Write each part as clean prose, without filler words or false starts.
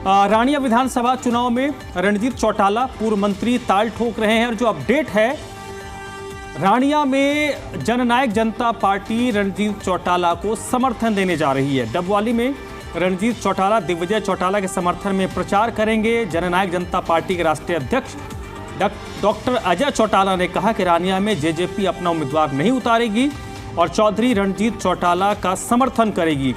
रानिया विधानसभा चुनाव में रणजीत चौटाला पूर्व मंत्री ताल ठोक रहे हैं और जो अपडेट है, रानिया में जननायक जनता पार्टी रणजीत चौटाला को समर्थन देने जा रही है। डबवाली में रणजीत चौटाला दिग्विजय चौटाला के समर्थन में प्रचार करेंगे। जननायक जनता पार्टी के राष्ट्रीय अध्यक्ष डॉक्टर अजय चौटाला ने कहा कि रानिया में जेजेपी अपना उम्मीदवार नहीं उतारेगी और चौधरी रणजीत चौटाला का समर्थन करेगी।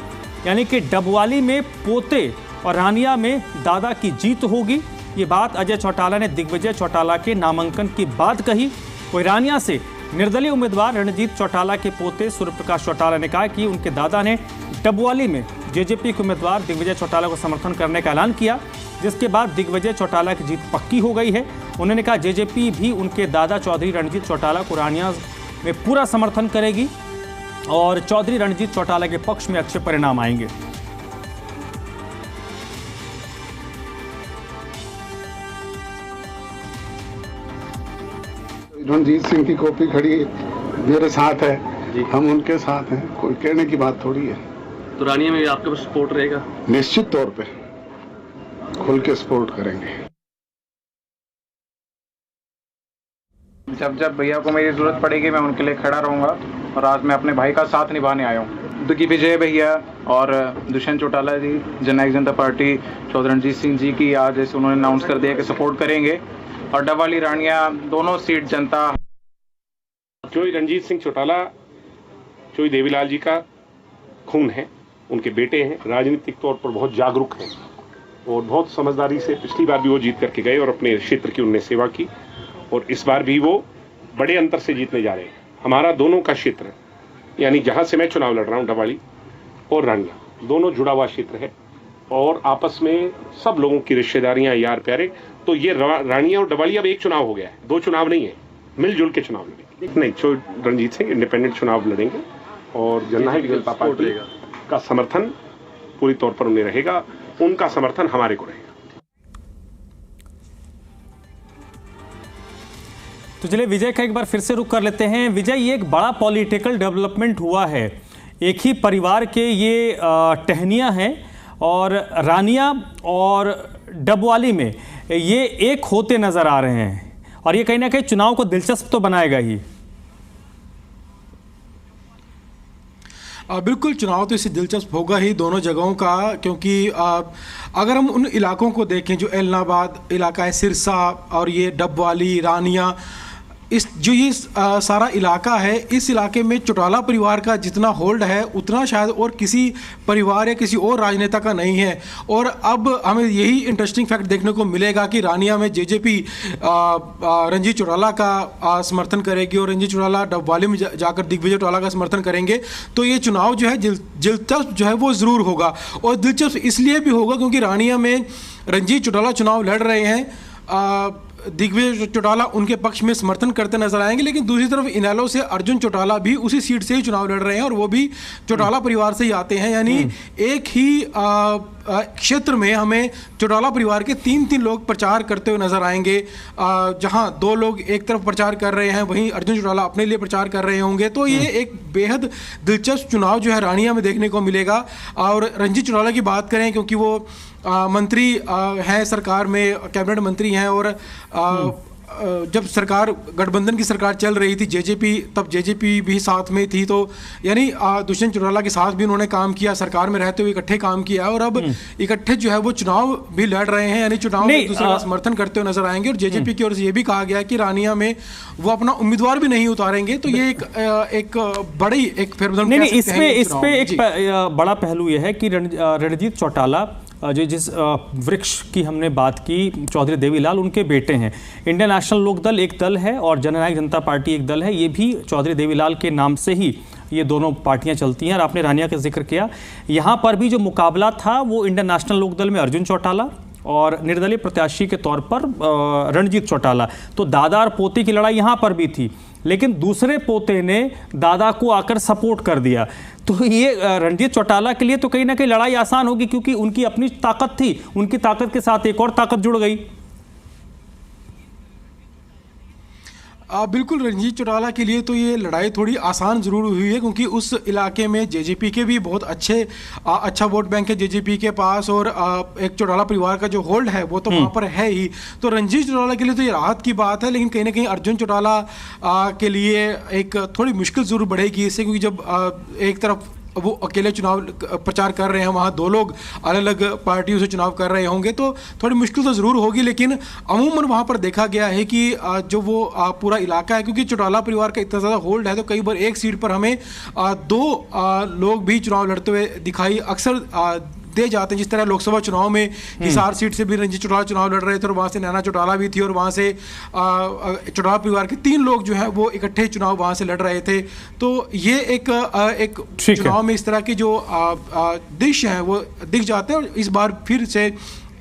यानी कि डबवाली में पोते और रानिया में दादा की जीत होगी। ये बात अजय चौटाला ने दिग्विजय चौटाला के नामांकन की बात कही। वही रानिया से निर्दलीय उम्मीदवार रणजीत चौटाला के पोते सूर्यप्रकाश चौटाला ने कहा कि उनके दादा ने डबवाली में जेजेपी के उम्मीदवार दिग्विजय चौटाला को समर्थन करने का ऐलान किया, जिसके बाद दिग्विजय चौटाला की जीत पक्की हो गई है। उन्होंने कहा जेजेपी भी उनके दादा चौधरी रणजीत चौटाला को रानिया में पूरा समर्थन करेगी और चौधरी रणजीत चौटाला के पक्ष में अच्छे परिणाम आएंगे। रणजीत सिंह की कॉपी खड़ी मेरे साथ है, हम उनके साथ हैं, कोई कहने की बात थोड़ी है। तो रानिया में आपके पास सपोर्ट रहेगा? निश्चित तौर पे खुल के सपोर्ट करेंगे। जब जब भैया को मेरी जरूरत पड़ेगी मैं उनके लिए खड़ा रहूंगा और आज मैं अपने भाई का साथ निभाने आया हूँ। दिग्विजय भैया और दुष्यंत चौटाला जी जननायक जनता पार्टी चौधरी रणजीत सिंह जी की आज जैसे उन्होंने अनाउंस कर दिया कि सपोर्ट करेंगे और डबवाली रानिया दोनों सीट जनता। चौधरी रणजीत सिंह चौटाला चौधरी देवीलाल जी का खून है, उनके बेटे हैं, राजनीतिक तौर पर बहुत जागरूक हैं और बहुत समझदारी से पिछली बार भी वो जीत करके गए और अपने क्षेत्र की उन्होंने सेवा की और इस बार भी वो बड़े अंतर से जीतने जा रहे हैं। हमारा दोनों का क्षेत्र यानी जहाँ से मैं चुनाव लड़ रहा हूँ डबवाली और रानिया दोनों जुड़ा हुआ क्षेत्र है और आपस में सब लोगों की रिश्तेदारियाँ यार प्यारे। तो ये रानिया और डबवाली अब एक चुनाव हो गया है, दो चुनाव नहीं है, मिलजुल के चुनाव लड़ेंगे। नहीं, चौधरी रणजीत सिंह इंडिपेंडेंट चुनाव लड़ेंगे और जननायक जनता पार्टी का समर्थन पूरी तौर पर उन्हें रहेगा, उनका समर्थन हमारे को रहेगा। तो चलिए विजय का एक बार फिर से रुख कर लेते हैं। विजय, ये एक बड़ा पॉलिटिकल डेवलपमेंट हुआ है। एक ही परिवार के ये टहनियाँ हैं और रानिया और डबवाली में ये एक होते नजर आ रहे हैं और ये कहीं ना कहीं चुनाव को दिलचस्प तो बनाएगा ही। बिल्कुल, चुनाव तो इससे दिलचस्प होगा ही दोनों जगहों का, क्योंकि अगर हम उन इलाकों को देखें जो एलनाबाद इलाका है, सिरसा और ये डबवाली रानिया, इस जो ये सारा इलाका है, इस इलाके में चौटाला परिवार का जितना होल्ड है उतना शायद और किसी परिवार या किसी और राजनेता का नहीं है। और अब हमें यही इंटरेस्टिंग फैक्ट देखने को मिलेगा कि रानिया में जेजेपी रणजीत चौटाला का समर्थन करेगी और रणजीत चौटाला डबवाली में जाकर दिग्विजय चौटाला का समर्थन करेंगे। तो ये चुनाव जो है दिलचस्प जो है वो ज़रूर होगा और दिलचस्प इसलिए भी होगा क्योंकि रानिया में रणजीत चौटाला चुनाव लड़ रहे हैं, दिग्विजय चौटाला उनके पक्ष में समर्थन करते नजर आएंगे, लेकिन दूसरी तरफ इनेलो से अर्जुन चौटाला भी उसी सीट से ही चुनाव लड़ रहे हैं और वो भी चौटाला परिवार से ही आते हैं। यानी एक ही क्षेत्र में हमें चौटाला परिवार के तीन लोग प्रचार करते हुए नजर आएंगे। जहां दो लोग एक तरफ प्रचार कर रहे हैं वहीं अर्जुन चौटाला अपने लिए प्रचार कर रहे होंगे। तो ये एक बेहद दिलचस्प चुनाव जो है रानिया में देखने को मिलेगा। और रणजीत चौटाला की बात करें क्योंकि वो मंत्री हैं, सरकार में कैबिनेट मंत्री हैं और जब सरकार गठबंधन की सरकार चल रही थी जेजेपी, तब जेजेपी भी साथ में थी। तो यानी दुष्यंत चौटाला के साथ भी उन्होंने काम किया, सरकार में रहते हुए इकट्ठे काम किया और अब इकट्ठे जो है वो चुनाव भी लड़ रहे हैं, यानी चुनाव में एक दूसरे का समर्थन करते हुए नजर आएंगे। और जेजेपी की ओर से ये भी कहा गया है कि रानिया में वो अपना उम्मीदवार भी नहीं उतारेंगे। तो ये एक बड़ी एक फेरबदल। नहीं, इस पे एक बड़ा पहलू यह है कि रणजीत चौटाला जिस वृक्ष की हमने बात की, चौधरी देवीलाल उनके बेटे हैं। इंडियन नेशनल लोक दल एक दल है और जननायक जनता पार्टी एक दल है, ये भी चौधरी देवीलाल के नाम से ही ये दोनों पार्टियां चलती हैं। और आपने रानिया का जिक्र किया, यहाँ पर भी जो मुकाबला था वो इंडियन नेशनल लोक दल में अर्जुन चौटाला और निर्दलीय प्रत्याशी के तौर पर रणजीत चौटाला। तो दादा और पोते की लड़ाई यहाँ पर भी थी, लेकिन दूसरे पोते ने दादा को आकर सपोर्ट कर दिया। तो ये रणजीत चौटाला के लिए तो कहीं ना कहीं लड़ाई आसान होगी क्योंकि उनकी अपनी ताकत थी, उनकी ताकत के साथ एक और ताकत जुड़ गई। बिल्कुल रणजीत चौटाला के लिए तो ये लड़ाई थोड़ी आसान ज़रूर हुई है, क्योंकि उस इलाके में जेजेपी के भी बहुत अच्छा वोट बैंक है जेजेपी के पास, और एक चौटाला परिवार का जो होल्ड है वो तो वहाँ पर है ही। तो रणजीत चौटाला के लिए तो ये राहत की बात है, लेकिन कहीं ना कहीं अर्जुन चौटाला के लिए एक थोड़ी मुश्किल ज़रूर बढ़ेगी इससे, क्योंकि जब एक तरफ वो अकेले चुनाव प्रचार कर रहे हैं, वहाँ दो लोग अलग अलग पार्टियों से चुनाव कर रहे होंगे, तो थोड़ी मुश्किल तो ज़रूर होगी। लेकिन अमूमन वहाँ पर देखा गया है कि जो वो पूरा इलाका है, क्योंकि चौटाला परिवार का इतना ज़्यादा होल्ड है, तो कई बार एक सीट पर हमें दो लोग भी चुनाव लड़ते हुए दिखाई अक्सर दे जाते हैं। जिस तरह लोकसभा चुनाव में हिसार सीट से भी रणजीत चौटाला चुनाव लड़ रहे थे, और वहाँ से नैना चौटाला भी थी, और वहाँ से चौटाला परिवार के 3 लोग जो हैं वो इकट्ठे चुनाव वहाँ से लड़ रहे थे। तो ये एक चुनाव में इस तरह की जो दृश्य हैं वो दिख जाते हैं, और इस बार फिर से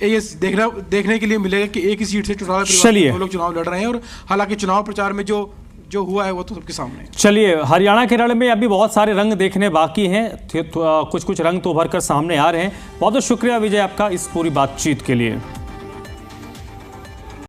ये देखने के लिए मिलेगा कि एक ही सीट से चौटाला परिवार के 2 लोग चुनाव लड़ रहे हैं। और हालांकि चुनाव प्रचार में जो हुआ है वो तो सबके सामने है। चलिए, हरियाणा के रण में अभी बहुत सारे रंग देखने बाकी हैं, कुछ रंग तो उभर कर सामने आ रहे हैं। बहुत बहुत शुक्रिया विजय आपका इस पूरी बातचीत के लिए।